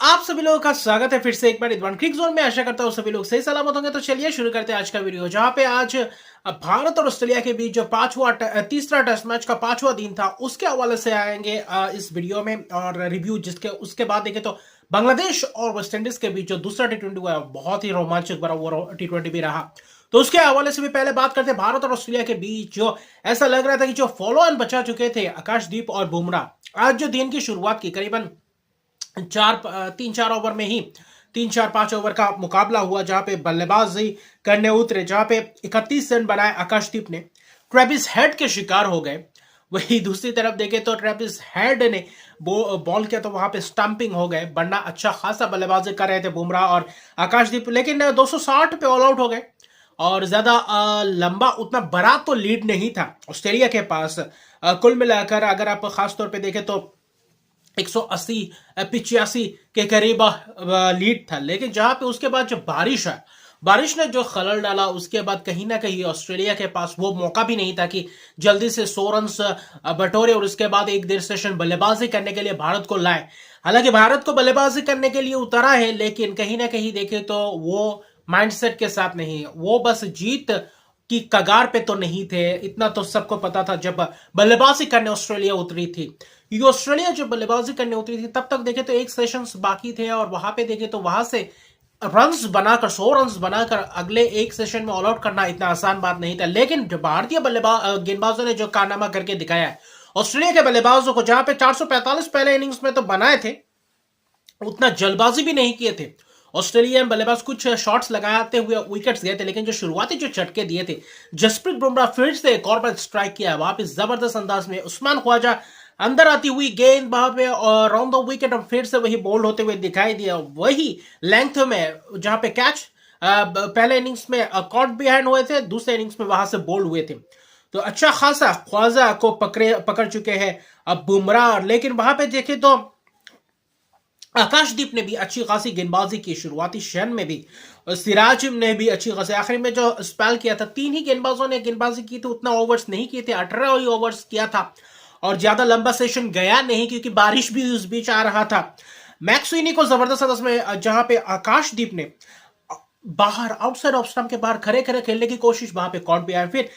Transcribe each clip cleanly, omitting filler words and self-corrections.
आप सभी लोगों का स्वागत है फिर से एक बार इधवन क्रिक जोन में। आशा करता हूँ सभी लोग सही सलामत होंगे। तो चलिए शुरू करते हैं आज का वीडियो, जहां पे आज भारत और ऑस्ट्रेलिया के बीच जो तीसरा टेस्ट मैच का पांचवा दिन था, उसके हवाले से आएंगे इस वीडियो में और रिव्यू। जिसके उसके बाद देखें तो बांग्लादेश और वेस्ट इंडीज के बीच जो दूसरा टी20 हुआ, बहुत ही रोमांचक भरा वो टी20 भी रहा। तो उसके हवाले से भी पहले बात करते हैं भारत और ऑस्ट्रेलिया के बीच। जो ऐसा लग रहा था कि जो फॉलो ऑन बचा चुके थे आकाशदीप और बुमराह, आज जो दिन की शुरुआत की करीबन 3-4 ओवर में ही 3-4-5 ओवर का मुकाबला हुआ, जहां पे बल्लेबाजी करने उतरे, जहां पे 31 रन बनाए आकाशदीप ने, ट्रेविस हेड के शिकार हो गए। वही दूसरी तरफ देखें तो ट्रेविस हेड ने बॉल किया तो वहां पे स्टंपिंग हो गए, वरना अच्छा खासा बल्लेबाजी कर रहे थे बुमराह और आकाशदीप, लेकिन 260 पे ऑल आउट हो गए। और ज्यादा लंबा उतना बड़ा तो लीड नहीं था ऑस्ट्रेलिया के पास। कुल मिलाकर अगर आप खास तौर पे देखें तो 180-85 के करीब लीड था। लेकिन जहां पे उसके बाद जो बारिश ने जो खलल डाला, उसके बाद कहीं ना कहीं ऑस्ट्रेलिया के पास वो मौका भी नहीं था कि जल्दी से 100 रन बटोरे और उसके बाद एक देर सेशन बल्लेबाजी करने के लिए भारत को लाए। हालांकि भारत को बल्लेबाजी करने के लिए उतरा है, लेकिन कहीं ना कहीं देखे तो वो माइंडसेट के साथ नहीं, वो बस जीत की कगार पे तो नहीं थे। इतना तो सबको पता था जब बल्लेबाजी करने ऑस्ट्रेलिया उतरी थी। क्योंकि ऑस्ट्रेलिया जब बल्लेबाजी करने उतरी थी तब तक देखे तो एक सेशंस बाकी थे, और वहां पे देखे तो वहां से रन्स बनाकर 100 रन्स बनाकर अगले एक सेशन में ऑल आउट करना इतना आसान बात नहीं था। लेकिन जो भारतीय गेंदबाजों ने जो कारनामा करके दिखाया है ऑस्ट्रेलिया के बल्लेबाजों को, जहां पे 445 पहले इनिंग्स में तो बनाए थे, उतना जल्दबाजी भी नहीं किए थे ऑस्ट्रेलियन बल्लेबाज। कुछ शॉट्स लगाते हुए विकेट्स गए थे, लेकिन जो शुरुआती जो झटके दिए थे, जसप्रीत बुमराह फिर से एक और बार स्ट्राइक किया वापस जबरदस्त अंदाज में। उस्मान ख्वाजा अंदर आती हुई गेंद वहां पे और राउंड द विकेट फिर से वही बोल्ड होते हुए दिखाई दिया, वही लेंथ में जहां पे कैच पहले इनिंग्स में कॉट बिहाइंड हुए थे, दूसरे इनिंग्स में वहां से बोल्ड हुए थे। तो अच्छा खासा ख्वाजा को पकड़ चुके हैं अब बुमराह। लेकिन वहां पे देखे तो आकाशदीप ने भी अच्छी खासी गेंदबाजी की शुरुआती क्षण में भी, और सिराज ने भी अच्छी खासी आखिरी में जो स्पेल किया था, तीन ही गेंदबाजों ने गेंदबाजी की थी, उतना ओवर्स नहीं किए थे, 18 ही ओवर्स किया था और ज्यादा लंबा सेशन गया नहीं क्योंकि बारिश भी उस बीच आ रहा था। मैक्सवेनी को जबरदस्त अंदाज में, जहां पे आकाशदीप ने बाहर आउटसाइड ऑफ स्टंप के बाहर खड़े खड़े खेलने की कोशिश, वहां पे कॉट भी आया। फिर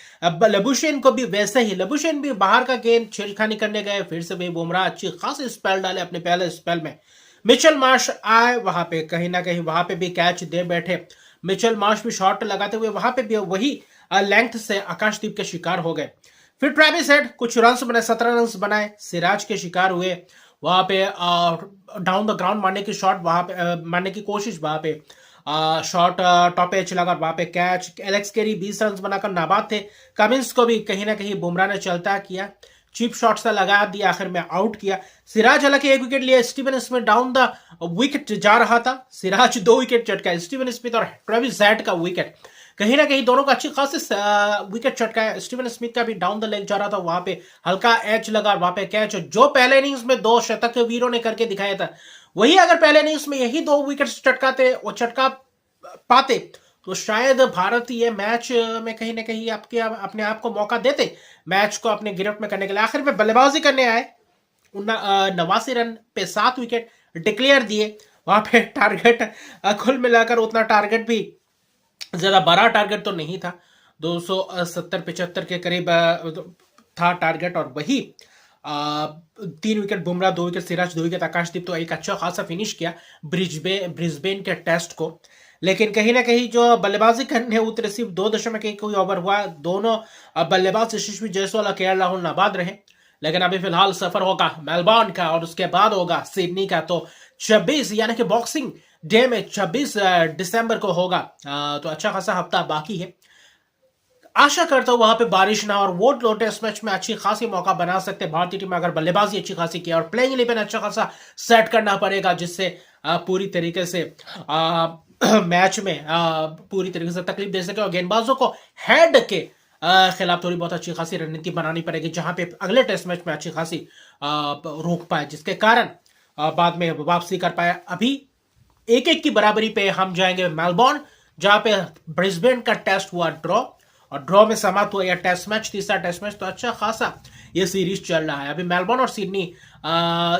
लबुशेन को भी वैसे ही, लबुशेन भी बाहर का गेंद छेड़खानी करने गए, फिर से वही बुमराह अच्छी खासी स्पेल डाले अपने पहले स्पेल में। मिचेल मार्श आए वहां पे, कहीं ना कहीं वहां पे भी कैच दे बैठे। मिचेल मार्श भी शॉट लगाते हुए वहां पे भी वही लेंथ से आकाशदीप के शिकार हो गए। फिर ट्रेविस हेड कुछ रन्स बनाए, 17 रन्स बनाए, सिराज के शिकार हुए। वहां पे डाउन द ग्राउंड मारने की शॉट, वहां पे मारने की कोशिश, वहां पे शॉट टॉप एज लगा, वहां पे कैच। एलेक्स केरी 20 रन बनाकर नाबाद थे। कमिंस को भी कहीं ना कहीं बुमराह ने चलता किया, चीप शॉट से लगा दिया, आखिर में आउट किया। सिराज हालांकि एक विकेट लिया, Steven Smith down the wicket जा रहा था, सिराज 2 विकेट चटका, स्टीवन स्मिथ और ट्रेविस हेड का विकेट, कहीं ना कहीं दोनों का अच्छी खासी विकेट चटका है। स्टीवन स्मिथ का भी डाउन द लेग जा रहा था, वहां पे हल्का एच लगा, वहां पे कैच। जो पहले इनिंग्स में 2 शतक वीरों ने करके दिखाया था, वही अगर पहले इनिंग्स में यही 2 विकेट चटकाते और चटका पाते तो शायद भारत ये मैच में कहीं ना कहीं आपके अपने आप को मौका देते मैच को अपने गिरफ्त में करने के लिए। आखिर में बल्लेबाजी करने आए, 89 रन पे 7 विकेट डिक्लेयर दिए। वहां पे टारगेट कुल मिलाकर उतना टारगेट भी ज्यादा बड़ा टारगेट तो नहीं था, 270-75 के करीब था टारगेट। और वही 3 wicket Bumrah, 2 wicket Siraj, 2 wicket Akashdeep, तो एक अच्छा खासा फिनिश किया ब्रिस्बेन के टेस्ट को। लेकिन कहीं ना कहीं जो बल्लेबाजी करने उतरे, सिर्फ 2.1 कोई ओवर हुआ, दोनों बल्लेबाज यशस्वी जायसवाल और केएल राहुल नाबाद रहे। लेकिन अभी फिलहाल सफर होगा मेलबर्न का और उसके बाद होगा सिडनी का, तो 26 यानी कि बॉक्सिंग डे में 26 दिसंबर को होगा। तो अच्छा खासा हफ्ता बाकी है। आशा करता हूं वहां पे बारिश ना, और वो टेस्ट मैच में अच्छी खासी मौका बना सकते भारतीय टीम में अगर बल्लेबाजी अच्छी खासी की, और प्लेइंग 11 अच्छा खासा सेट करना पड़ेगा, जिससे पूरी तरीके से मैच में पूरी तरीके से तकलीफ दे सके। और गेंदबाजों को हेड के खिलाफ थोड़ी बहुत अच्छी खासी रणनीति बनानी पड़ेगी, जहां पे अगले टेस्ट मैच में अच्छी खासी रोक पाए, जिसके कारण बाद में वापसी कर पाए। अभी 1-1 की बराबरी पे हम जाएंगे मेलबर्न, जहां पे ब्रिस्बेन का टेस्ट हुआ ड्रॉ, और ड्रॉ में समाप्त हुआ यह टेस्ट मैच, तीसरा टेस्ट मैच। तो अच्छा खासा ये सीरीज चल रहा है। अभी मेलबर्न और सिडनी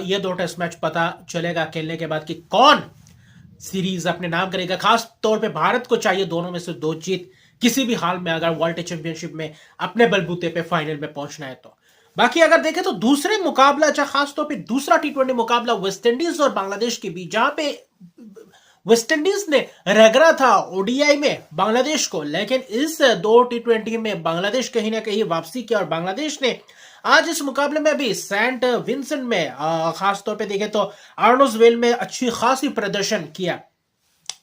ये 2 टेस्ट मैच पता चलेगा खेलने के बाद कि कौन सीरीज अपने नाम करेगा। खास तौर पे भारत को चाहिए दोनों में से 2 जीत किसी भी हाल में, अगर वर्ल्ड चैंपियनशिप में अपने बलबूते पे फाइनल में पहुंचना है तो। बाकी अगर देखें तो दूसरे मुकाबला, खास तौर पे दूसरा T20 मुकाबला वेस्ट इंडीज और बांग्लादेश के बीच, जहां पे वेस्ट इंडीज ने रगड़ा था ओडीआई में बांग्लादेश को, लेकिन इस 2 T20 में बांग्लादेश कहीं ना कहीं वापसी की और बांग्लादेश ने आज इस मुकाबले में भी सेंट विंसेंट में खास तौर पे देखें तो आर्नोसविल में अच्छी खासी प्रदर्शन किया,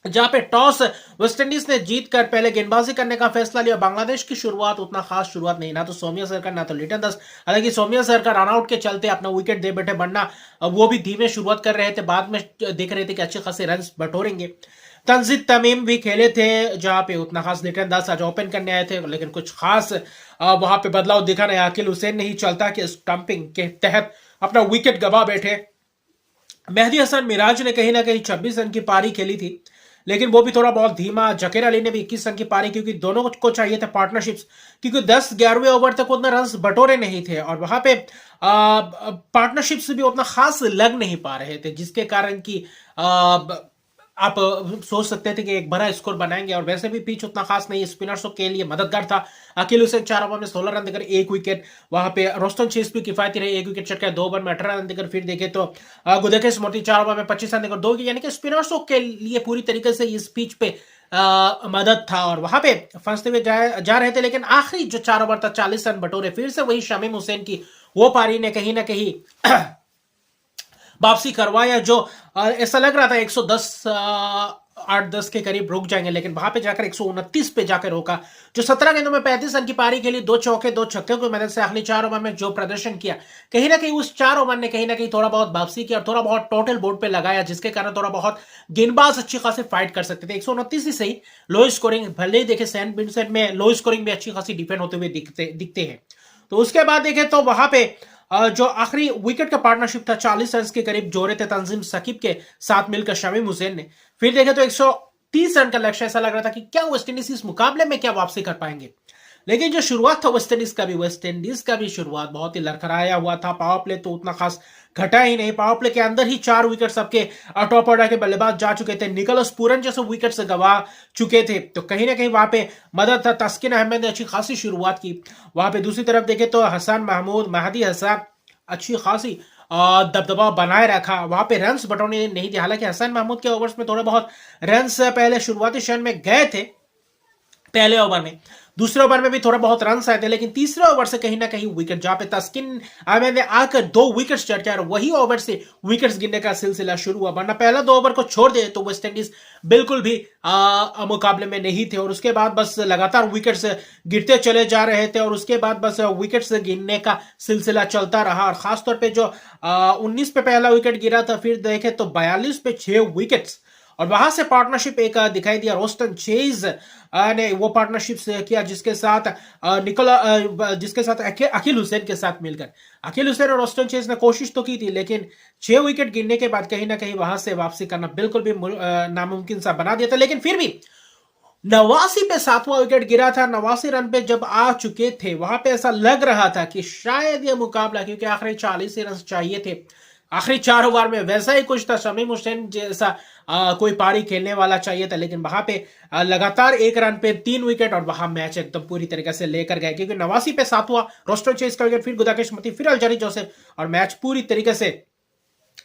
जहां पे टॉस वेस्ट इंडीज ने जीत कर पहले गेंदबाजी करने का फैसला लिया। बांग्लादेश की शुरुआत उतना खास शुरुआत नहीं, ना तो सौम्या सरकार ना तो लिटन दास। हालांकि सौम्या सरकार रनआउट के चलते अपना विकेट दे बैठे, वरना वो भी धीमे शुरुआत कर रहे थे, बाद में देख रहे थे कि अच्छे खासे रन बटोरेंगे। तंजीद तमीम भी खेले थे, जहां पे उतना खास लिटन दास आज ओपन करने आए थे, लेकिन कुछ खास वहां पे बदलाव दिखा नहीं। अकील हुसैन नहीं चलता कि स्टंपिंग के तहत अपना विकेट गवा बैठे। मेहदी हसन मिराज ने कहीं ना कहीं 26 रन की पारी खेली थी, लेकिन वो भी थोड़ा बहुत धीमा। जकीर अली ने भी 21 रन की पारी, क्योंकि दोनों को चाहिए था पार्टनरशिप्स, क्योंकि 10-11वें ओवर तक उतना रन बटोरे नहीं थे और वहां पे पार्टनरशिप्स भी उतना खास लग नहीं पा रहे थे, जिसके कारण की आप सोच सकते थे कि एक बड़ा स्कोर बनाएंगे। और वैसे भी पिच उतना खास नहीं, स्पिनर्सों के लिए मददगार था। अकील हुसैन 4 ओवर में 16 रन देकर 1 विकेट, वहां पे रोस्टन चेस भी किफायती रहे, 1 विकेट चटका, 2 ओवर में 18 रन देकर। फिर देखे तो गुदेकेश मोती 4 ओवर में 25 रन देकर 2 विकेट, यानी कि स्पिनर्सों के लिए पूरी तरीके से इस पिच पे मदद था और वहां पे फंसते हुए जा रहे थे। लेकिन आखिरी जो 4 ओवर था 40 रन बटोरे, फिर से वही शमीम हुसैन की वो पारी ने कहीं ना कहीं वापसी करवाया, जो ऐसा लग रहा था 110 8-10 के करीब रुक जाएंगे, लेकिन वहां पे जाकर 129 पे जाकर रोका। जो 17 गेंदों में 35 रन की पारी खेली, 2 चौके 2 छक्के की मदद से आखिरी 4 ओवर में जो प्रदर्शन किया, कहीं ना कहीं उस 4 ओवर ने कहीं ना कहीं थोड़ा बहुत वापसी की और थोड़ा बहुत टोटल बोर्ड पे लगाया, जिसके कारण थोड़ा बहुत गेंदबाज अच्छी खासी फाइट कर सकते थे। 129 ही सही, लो स्कोरिंग भले ही देखे सेंट विंसेंट में लो स्कोरिंग में अच्छी खासी डिफेंड होते हुए दिखते हैं। तो उसके बाद देखे तो वहां पे जो आखिरी विकेट का पार्टनरशिप था 40 रन के करीब जोड़े थे तंजीम सकीब के साथ मिलकर शमीम हुसैन ने। फिर देखे तो 130 रन का लक्ष्य, ऐसा लग रहा था कि क्या वेस्ट इंडीज इस मुकाबले में क्या वापसी कर पाएंगे। लेकिन जो शुरुआत था वेस्ट इंडीज का भी शुरुआत बहुत ही लड़खड़ाया हुआ था। पावर प्ले तो उतना खास घटा ही नहीं, पावर प्ले के अंदर ही 4 विकेट सबके टॉप ऑर्डर के बल्लेबाज जा चुके थे। निकोलस पूरन जैसे विकेट से गवा चुके थे, तो कहीं ना कहीं वहां पे मदद था। तस्किन अहमद ने अच्छी खासी शुरुआत की। वहां पे दूसरी तरफ देखे तो हसन महमूद, मेहदी हसन अच्छी खासी दबदबा बनाए रखा। वहां पे रन्स बटोरने नहीं दिया, हालांकि हसन महमूद के ओवर्स में थोड़े बहुत रन्स पहले शुरुआती क्षण में गए थे पहले ओवर में, दूसरे ओवर में भी थोड़ा बहुत रन आए थे, लेकिन तीसरे ओवर से कहीं ना कहीं विकेट, जहां पे तस्किन अहमद ने आकर 2 विकेट्स चटके और वही ओवर से विकेट्स गिनने का सिलसिला शुरू हुआ। वरना पहला 2 ओवर को छोड़ दे तो वेस्ट इंडीज बिल्कुल भी मुकाबले में नहीं थे, और उसके बाद बस लगातार विकेट्स गिरते चले जा रहे थे और उसके बाद बस विकेट्स गिनने का सिलसिला चलता रहा। और खासतौर पर जो 19 पे पहला विकेट गिरा था, फिर देखे तो 42 पे 6 विकेट्स, और वहां से पार्टनरशिप एक दिखाई दिया। रोस्टन चेज ने वो पार्टनरशिप किया जिसके साथ अकील हुसैन के साथ मिलकर। अकील हुसैन और रोस्टन चेज ने कोशिश तो की थी, लेकिन 6 विकेट गिरने के बाद कहीं ना कहीं वहां से वापसी करना बिल्कुल भी नामुमकिन सा बना दिया था। लेकिन फिर भी 89 पे 7वां विकेट गिरा था, 89 रन पे जब आ चुके थे, वहां पे ऐसा लग रहा था कि शायद ये मुकाबला, क्योंकि आखिरी 40 रन चाहिए थे आखिरी 4 ओवर में, वैसा ही कुछ था। शमीम हुसैन जैसा कोई पारी खेलने वाला चाहिए था, लेकिन वहां पे लगातार 1 रन पे 3 विकेट और वहां मैच एकदम पूरी तरीके से लेकर गए, क्योंकि 89 पे 7वां रोस्टन चेस का विकेट, फिर गुदाकेश मोती, फिर अल्जारी जोसेफ, और मैच पूरी तरीके से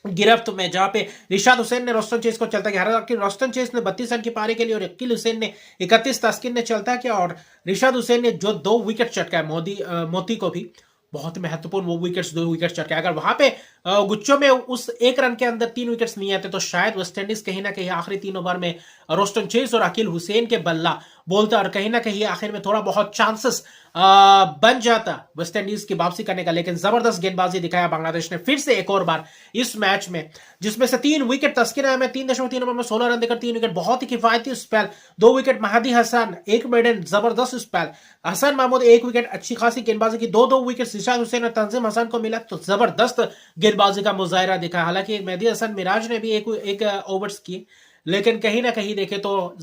गिरफ्त में, जहां पे रिशाद हुसैन ने रोस्टन चेस को चलता किया। हालांकि रोस्टन चेस ने 32 रन की पारी के लिए और अकील हुसैन ने 31, तस्किन ने चलता किया, और रिशाद हुसैन ने जो 2 विकेट चटकाए मोती को भी, बहुत महत्वपूर्ण वो विकेट्स, 2 विकेट्स चटकाए। अगर वहां पे गुच्चों में उस 1 रन के अंदर 3 विकेट्स नहीं आते तो शायद वेस्ट इंडीज कहीं ना कहीं आखिरी 3 ओवर में रोस्टन चेस और अकील हुसैन के बल्ला बोलता और कहीं ना कहीं आखिर में थोड़ा बहुत चांसेस बन जाता वेस्ट इंडीज की वापसी करने का। लेकिन जबरदस्त गेंदबाजी दिखाया बांग्लादेश ने फिर से एक और बार इस मैच में, जिसमें से 3 विकेट तस्किन अहमद 3.3 ओवर में 16 रन देकर 3 विकेट, बहुत ही किफायती spell, 2 wicket Mehidy Hasan, 1 maiden, जबरदस्त स्पेल, हसन महमूद 1 विकेट, अच्छी खासी गेंदबाजी की, 2 विकेट रिशाद हुसैन और तंजीम हसन को मिला, तो जबरदस्त गेंदबाजी का मुजाहिरा दिखा। हालांकि मेहदी हसन मिराज ने भी एक ओवर्स किए, लेकिन कहीं ना कहीं देखे तो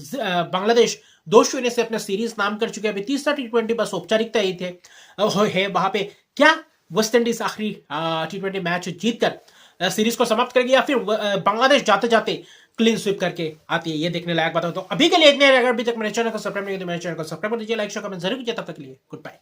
बांग्लादेश 2-0 से अपना सीरीज नाम कर चुके। अभी तीसरा T20 बस औपचारिकता ही थे है। वहां पे क्या वेस्ट इंडीज आखिरी T20 मैच जीतकर सीरीज को समाप्त करेगी या फिर बांग्लादेश जाते जाते क्लीन स्वीप करके आती है, ये देखने लायक बात हो। तो अभी के लिए इतने, अगर अभी तक मेरे चैनल को सब्सक्राइब नहीं किया तो मेरे चैनल को सब्सक्राइब कर दीजिए, लाइक शेयर कमेंट जरूर कीजिए। तब तक के लिए गुड बाय।